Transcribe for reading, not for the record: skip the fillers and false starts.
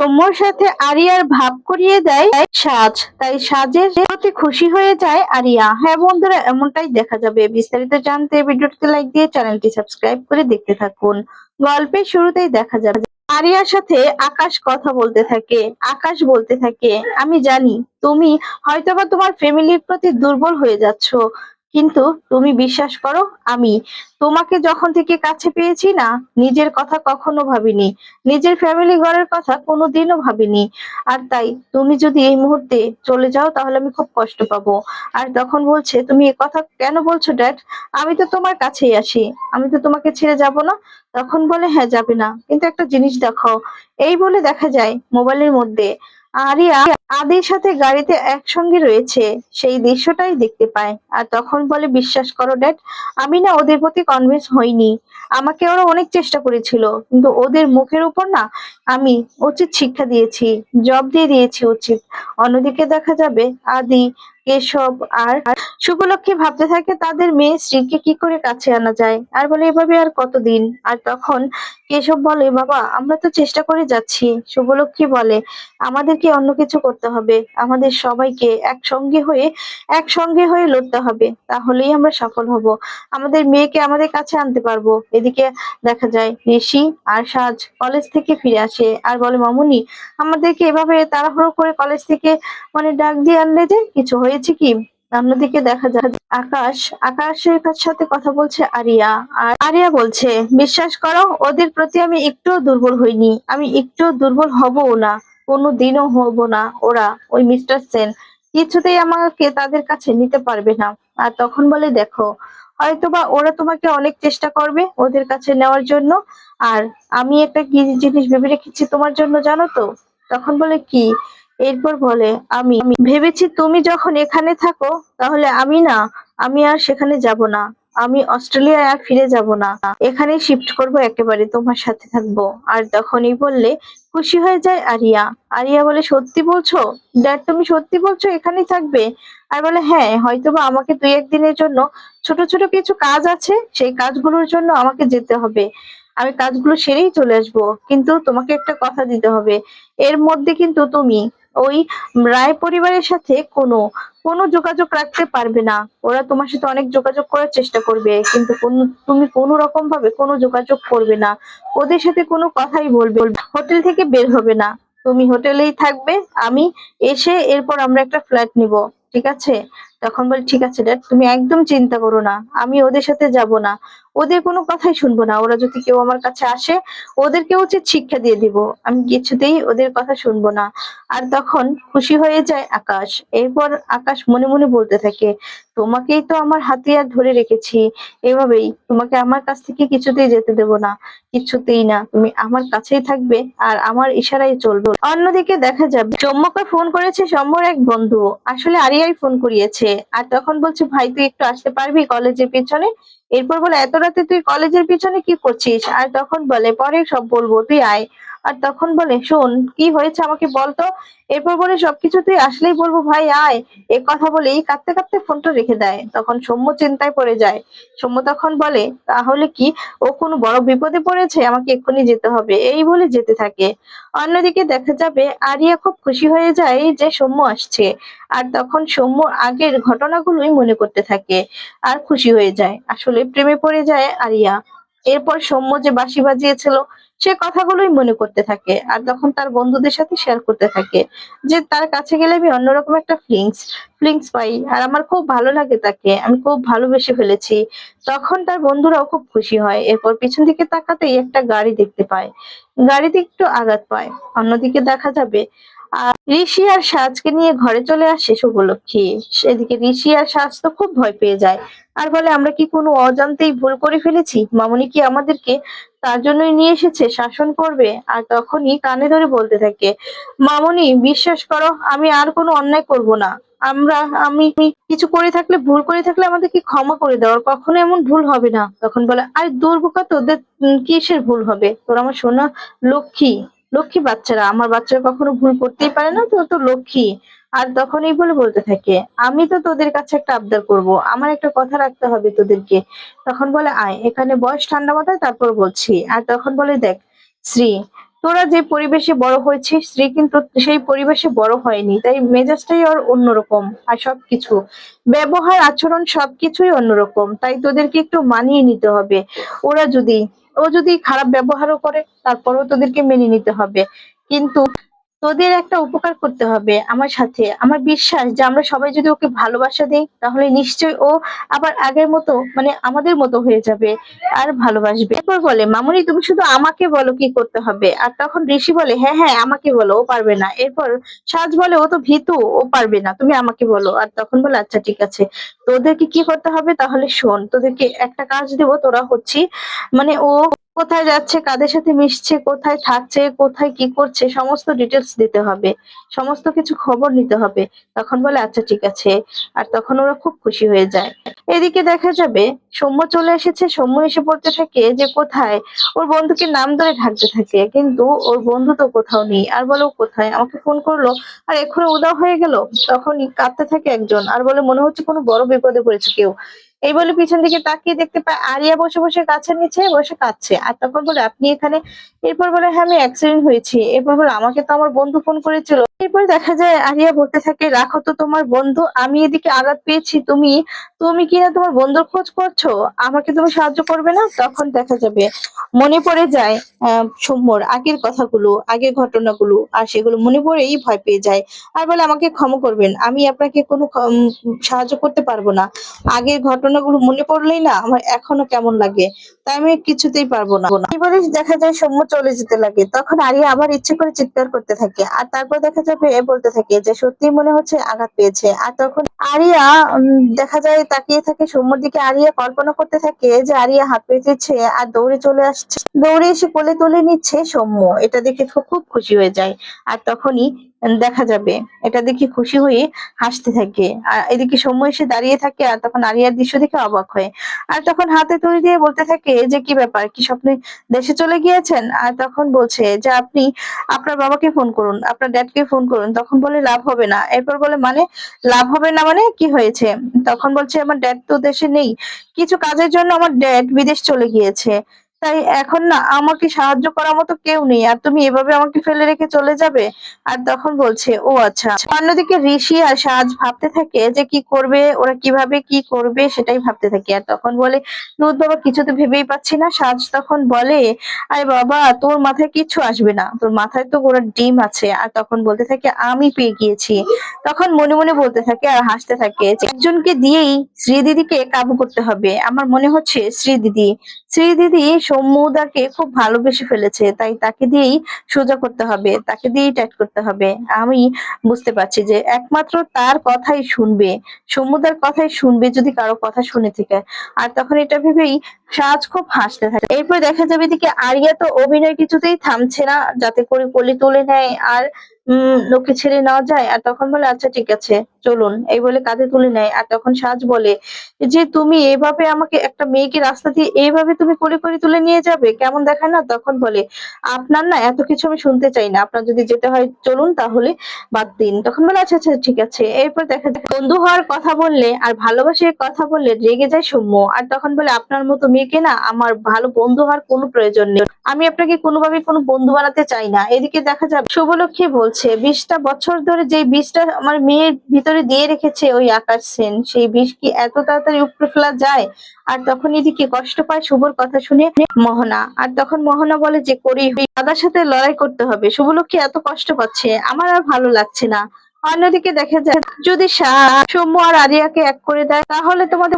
সৌম্যর সাথে আরিয়ার ভাব করিয়ে দেয় সাজ, তাই সাজের প্রতি খুশি হয়ে যায় আরিয়া। হ্যাঁ বন্ধুরা, এমনটাই দেখা যাবে। বিস্তারিত জানতে ভিডিওটিতে লাইক দিয়ে চ্যানেলটি সাবস্ক্রাইব করে দেখতে থাকুন। গল্পের শুরুতেই দেখা যাবে আরিয়ার সাথে আকাশ কথা বলতে থাকে। আকাশ বলতে থাকে, আমি জানি তুমি হয়তোবা তোমার ফ্যামিলির প্রতি দুর্বল হয়ে যাচ্ছ, কিন্তু তুমি বিশ্বাস করো, আমি তোমাকে যখন থেকে কাছে পেয়েছি না, নিজের কথা কখনো ভাবিনি, নিজের ফ্যামিলি ঘরের কথা কোনোদিনও ভাবিনি। আর তাই তুমি যদি এই মুহূর্তে চলে যাও তাহলে আমি খুব কষ্ট পাবো। আর তখন বলছে, তুমি এ কথা কেন বলছো ড্যাড? আমি তো তোমার কাছেই আসি, আমি তো তোমাকে ছেড়ে যাব না। তখন বলে, হ্যাঁ যাবে না, কিন্তু একটা জিনিস দেখো। এই বলে দেখা যায় মোবাইলের মধ্যে আরিয়া আদির সাথে গাড়িতে একসঙ্গে রয়েছে, সেই দৃশ্যটাই দেখতে পায়। আর তখন বলে, বিশ্বাস করো ড্যাড, আমি না ওদের প্রতি কনভিন্স হইনি। আমাকে ওরা অনেক চেষ্টা করেছিল, কিন্তু ওদের মুখের উপর না আমি উচিত শিক্ষা দিয়েছি, জব দিয়ে দিয়েছি উচিত। অন্যদিকে দেখা যাবে আদি, কেশব আর শুভলক্ষ্মী ভাবতে থাকে তাদের মেয়ে স্ত্রীকে কি করে কাছে আনা যায়, আর বলে এভাবে আর কতদিন। আর তখন কেশব বলে, বাবা আমরা তো চেষ্টা করে যাচ্ছি। শুভলক্ষ্মী বলে, আমাদেরকে অন্য কিছু করতে হবে, আমাদের সবাইকে একসঙ্গে হয়ে লড়তে হবে, তাহলেই আমরা সফল হব, আমাদের মেয়েকে আমাদের কাছে আনতে পারবো। এদিকে দেখা যায় ঋষি আর সাজ কলেজ থেকে ফিরে আসে আর বলে, মামুনি আমাদেরকে এভাবে তাড়াহুড়ো করে কলেজ থেকে ডাক দিয়ে আনলে যে, কিছু হয়েছে কি? অন্যদিকে দেখা যায় আকাশের সাথে কথা বলছে আরিয়া। আর আরিয়া বলছে, বিশ্বাস করো ওদের প্রতি আমি একটুও দুর্বল হইনি, আমি একটুও দুর্বল হবও না, কোনোদিনও হব না। ওরা ওই মিস্টার সেন কিছুতেই আমাকে তাদের কাছে নিতে পারবে না। আর তখন বলে, দেখো হয়তোবা ওরা তোমাকে অনেক চেষ্টা করবে ওদের কাছে নেওয়ার জন্য, আর আমি একটা কি জিনিস ভেবে রেখেছি তোমার জন্য, জানো তো? তখন বলে, কি? এরপর বলে, আমি ভেবেছি তুমি যখন এখানে থাকো তাহলে আমি আর সেখানে যাব না, আমি অস্ট্রেলিয়ায় আর ফিরে যাব না, এখানে শিফট করব, একেবারে তোমার সাথে থাকবো। আর তখনই বললে খুশি হয়ে যায় আরিয়া। আরিয়া বলে, সত্যি বলছো ড্যাড? তুমি সত্যি বলছো এখানেই থাকবে? আর বলে, হ্যাঁ, হয়তোবা আমাকে 2-1 দিনের জন্য ছোট ছোট কিছু কাজ আছে, সেই কাজগুলোর জন্য আমাকে যেতে হবে, আমি কাজগুলো সেরেই চলে আসবো, কিন্তু তোমাকে একটা কথা দিতে হবে, এর মধ্যে কিন্তু তুমি ওই রায় পরিবারের সাথে কোনো কোনো যোগাযোগ রাখতে পারবে না। ওরা তোমার সাথে অনেক যোগাযোগ করার চেষ্টা করবে, কিন্তু তুমি কোনো রকম ভাবে কোনো যোগাযোগ করবে না, ওদের সাথে কোনো কথাই বলবে না, হোটেল থেকে বের হবে না, তুমি হোটেলেই থাকবে। আমি এসে এরপর আমরা একটা ফ্ল্যাট নিব, ঠিক আছে? তখন বলি, ঠিক আছে ড্যাড, তুমি একদম চিন্তা করো না, আমি ওদের সাথে যাব না, ওদের কোনো কথাই শুনবো না। ওরা যদি কেউ আমার কাছে আসে, ওদেরকে উচিত শিক্ষা দিয়ে দিব, আমি কিছুতেই ওদের কথা শুনবো না। আর তখন খুশি হয়ে যায় আকাশ। এরপর আকাশ মনে মনে বলতে থাকে, তোমাকেই তো আমার হাতিয়ার ধরে রেখেছি, এভাবেই তোমাকে আমার কাছ থেকে কিছুতেই যেতে দেব না, কিছুতেই না, তুমি আমার কাছেই থাকবে আর আমার ইশারায় চলবে। অন্যদিকে দেখা যাবে সৌম্যকে ফোন করেছে সৌম্যর এক বন্ধু, আসলে আরিয়াই ফোন করিয়েছে। আর তখন বলছে, ভাই তুই একটু আসতে পারবি কলেজের পিছনে? এরপর বলে, এত রাতে তুই কলেজের পিছনে কি করছিস? আর তখন বলে, পরে সব বলবো, তুই আয়। আর তখন বলে, শোন কি হয়েছে আমাকে বলতো। এরপর বলে, সবকিছু তুই আসলেই বলবো, ভাই আয়। এ কথা বলেই কাঁদতে কাঁদতে ফোনটা রেখে দেয়। তখন সৌম্য চিন্তায় পড়ে যায়। সৌম্য তখন বলে, তাহলে কি ও কোনো বড় বিপদে পড়েছে, আমাকে এক্ষুনি যেতে হবে, এই বলে যেতে থাকে। অন্যদিকে দেখা যাবে আরিয়া খুব খুশি হয়ে যায় যে সৌম্য আসছে। আর তখন সৌম্য আগের ঘটনাগুলোই মনে করতে থাকে আর খুশি হয়ে যায়। আসলে প্রেমে পড়ে যায় আরিয়া। এরপর সৌম্য যে বাঁশি বাজিয়েছিল সে কথাগুলোই মনে করতে থাকে, আর তখন তার বন্ধুদের সাথে শেয়ার করতে থাকে যে তার কাছে গেলে আমি অন্যরকম একটা ফিলিংস পাই, আর আমার খুব ভালো লাগে, তাকে আমি খুব ভালোবেসে ফেলেছি। তখন তার বন্ধুরাও খুব খুশি হয়। এরপর পিছন দিকে তাকাতেই একটা গাড়ি দেখতে পায়, গাড়িতে একটু আঘাত পায়। অন্যদিকে দেখা যাবে ঋষি আর সাজকে নিয়ে ঘরে চলে আসে শুভলক্ষ্মী। সেদিকে ঋষি আর সাজ তো খুব ভয় পেয়ে যায় আর বলে, আমরা কি কোনো অজান্তেই ভুল করে ফেলেছি? মামুনি কি আমাদেরকে তার জন্যই নিয়ে এসেছে, শাসন করবে? আর তখনই কানে ধরে বলতে থাকে, মামুনি বিশ্বাস করো, আমি আর কোনো অন্যায় করব না, আমি কিছু করে থাকলে, ভুল করে থাকলে আমাদেরকে ক্ষমা করে দেওয়ার, কখনো এমন ভুল হবে না। তখন বলে, আর দুর্বোকা, তোদের কিসের ভুল হবে? তোর আমার সোনা লক্ষ্মী, লক্ষ্মী বাচ্চারা, আমার বাচ্চারা কখনো ভুল করতেই পারে না, তো তো লক্ষ্মী। আর তখন এই বলে বলতে থাকে, আমি তো তোদের কাছে একটা আবদার করব, আমার একটা কথা রাখতে হবে তোদেরকে। তখন বলে, আয় এখানে বয়স, ঠান্ডা মাথায় তারপর বলছি। আর তখন বলে, দেখ শ্রী, তোরা যে পরিবেশে বড় হয়েছিস শ্রী কিন্তু সেই পরিবেশে বড় হয়নি, তাই মেজাজটাই ওর অন্যরকম। আর সবকিছু ব্যবহার আচরণ সবকিছুই অন্যরকম, তাই তোদেরকে একটু মানিয়ে নিতে হবে। ওরা যদি ও যদি খারাপ ব্যবহারও করে তারপরেও তোদেরকে মেনে নিতে হবে। কিন্তু তোদের একটা উপকার করতে হবে আমার সাথে। আমার বিশ্বাস যে আমরা সবাই যদি ওকে ভালোবাসা দেই তাহলে নিশ্চয়ই ও আবার আগের মতো মানে আমাদের মতো হয়ে যাবে আর ভালোবাসবে। এরপর বলে, মামুনি তুমি শুধু আমাকে বলো কি করতে হবে। আর তখন ঋষি বলে, হ্যাঁ হ্যাঁ আমাকে বলো, ও পারবে না। এরপর সাজ বলে, ও তো ভীতু, ও পারবে না, তুমি আমাকে বলো। আর তখন বলে, আচ্ছা ঠিক আছে, তোদেরকে কি করতে হবে তাহলে শোন। তোদেরকে একটা কাজ দেবো, তোরা হচ্ছি মানে ও কোথায় যাচ্ছে, কাদের সাথে মিশছে, কোথায় থাকছে, কোথায় কি করছে, সমস্ত ডিটেলস দিতে হবে, সমস্ত কিছু খবর নিতে হবে। তখন বলে আচ্ছা ঠিক আছে। আর তখন ওরা খুব খুশি হয়ে যায়। এদিকে দেখা যাবে সৌম্য চলে এসেছে। সৌম্য এসে বলতে থাকে যে কোথায়, ওর বন্ধুকে নাম ধরে ডাকতে থাকে, কিন্তু ওর বন্ধু তো কোথাও নেই। আর বলে, ও কোথায়, আমাকে ফোন করলো আর এখনো উধাও হয়ে গেল। তখনই কাঁদতে থাকে একজন আর বলে, মনে হচ্ছে কোনো বড় বিপদে পড়েছে কেউ। এই বলে পিছন দিকে তাকিয়ে দেখতে পায় আরিয়া বসে বসে গাছের নিচে বসে কাঁদছে। আর তখন বলে, আপনি এখানে? এরপর বলে, হ্যাঁ আমি অ্যাক্সিডেন্ট হয়েছি। এরপর বলে, আমাকে তো আমার বন্ধু ফোন করেছিল। এরপর দেখা যায় আরিয়া বলতে থাকে, রাখো তো তোমার বন্ধু, আমি এদিকে আঘাত পেয়েছি, তুমি তুমি কিনা তোমার বন্ধুর খোঁজ করছো, আমাকে তুমি সাহায্য করবে না। তখন দেখা যাবে মনে পড়ে যায় সৌম্যর আগের কথাগুলো, আগের ঘটনাগুলো। আর সেগুলো মনে পড়েই ভয় পেয়ে যায়। আর বলে, আমাকে ক্ষমা করবেন, আমি আপনাকে কোনো সাহায্য করতে পারবো না। আগের ঘটনাগুলো মনে পড়লেই না আমার এখনো কেমন লাগে, তাই আমি কিছুতেই পারবো না। এবারে দেখা যায় সৌম্য চলে যেতে লাগে। তখন আরিয়া আবার ইচ্ছে করে চিৎকার করতে থাকে। আর তারপর দেখা যাবে এ বলতে থাকে যে সত্যি মনে হচ্ছে আঘাত পেয়েছে। আর তখন আরিয়া দেখা যায় তাকিয়ে থাকে সৌম্যর দিকে। আরিয়া কল্পনা করতে থাকে যে আরিয়া হাত পেতেছে আর দৌড়ে চলে আসছে, দৌড়ে এসে কোলে তুলে নিচ্ছে সৌম্য। এটা দেখে খুব খুশি হয়ে যায়। আর তখনই দেখা যাবে এটা দেখে খুশি হয়ে হাসতে থাকে। আর এদিকে সৌম্য এসে দাঁড়িয়ে থাকে। আর তখন আরিয়ার দৃশ্য দেখে অবাক হয়। আর তখন হাতে তুলে দিয়ে বলতে থাকে যে কি ব্যাপার, কি স্বপ্নে দেশে চলে গিয়েছেন? আর তখন বলছে যে আপনি আপনার বাবাকে ফোন করুন, আপনার ড্যাডকে ফোন করুন। তখন বলে, লাভ হবে না। এরপর বলে, মানে লাভ হবে না মানে কি হয়েছে? তখন বলছে, আমার ড্যাড তো দেশে নেই, কিছু কাজের জন্য আমার ড্যাড বিদেশ চলে গিয়েছে, তাই এখন না আমাকে সাহায্য করার মতো কেউ নেই, আর তুমি এভাবে আমাকে ফেলে রেখে চলে যাবে? আর তখন বলছে, ও আচ্ছা। অন্যদিকে ঋষি আর সাজ ভাবতে থাকে যে কি করবে, ওরা কিভাবে কি করবে সেটাই ভাবতে থাকে। আর তখন বলে, দুধ বাবা কিছু তো ভেবেই পাচ্ছি না। সাজ তখন বলে, আরে বাবা তোর মাথায় কিচ্ছু আসবে না, তোর মাথায় তো ওরা ডিম আছে। আর তখন বলতে থাকে, আমি পেয়ে গিয়েছি। তখন মনে মনে বলতে থাকে আর হাসতে থাকে যে একজনকে দিয়েই শ্রীদিদিকে কাবু করতে হবে। আমার মনে হচ্ছে শ্রীদিদি, শ্রীদিদি সৌম্যদাকে খুব ভালোবেসে ফেলেছে, তাই তাকে দিয়েই সোজা করতে হবে, তাকে দিয়েই টাইট করতে হবে। আমি বুঝতে পারছি যে একমাত্র তার কথাই শুনবে, সৌম্যদার কথাই শুনবে যদি কারো কথা শুনে থাকে। আর তখন এটা ভেবেই সাজ খুব হাসতে থাকে। এরপর দেখা যাবে এদিকে আরিয়া তো অভিনয় কিছুতেই থামছে না, যাতে করে কোলে তুলে নেয় আর লোকে ছেড়ে নেওয়া যায়। আর তখন বলে, আচ্ছা ঠিক আছে চলুন, এই বলে কাঁধে তুলে নেয়। আর তখন সাজ বলে যে তুমি এভাবে আমাকে, একটা মেয়েকে রাস্তা দিয়ে এইভাবে তুমি কোলে করে তুলে নিয়ে যাবে, কেমন দেখায় না? তখন বলে, আপনার না এত কিছু আমি শুনতে চাই না, আপনার যদি যেতে হয় চলুন, তাহলে বাদ দিন। তখন বলে, আচ্ছা আচ্ছা ঠিক আছে। এরপর দেখা যায় বন্ধু হওয়ার কথা বললে আর ভালোবাসার কথা বললে রেগে যায় সৌম্য। আর তখন বলে, আপনার মতো মেয়েকে না আমার ভালো বন্ধু হওয়ার কোনো প্রয়োজন নেই, আমি আপনাকে কোনোভাবে কোনো বন্ধু বানাতে চাই না। এদিকে দেখা যাবে শুভলক্ষ্মী বলছে, 20টা বছর ধরে যে বিষটা আমার মেয়ের ভিতরে দিয়ে রেখেছে ওই আকাশ সেন, সেই বিষ কি এত তাড়াতাড়ি উপড়ে ফেলা যায়? আর তখন এদিকে কষ্ট পায় শুভর কথা শুনে মোহনা। আর তখন মোহনা বলে যে করি, দাদার সাথে লড়াই করতে হবে, শুভলক্ষ্মী এত কষ্ট পাচ্ছে, আমার আর ভালো লাগছে না। অন্যদিকে দেখা যায় যদি সৌম্য আর আরিয়াকে এক করে দেয় তাহলে তোমাদের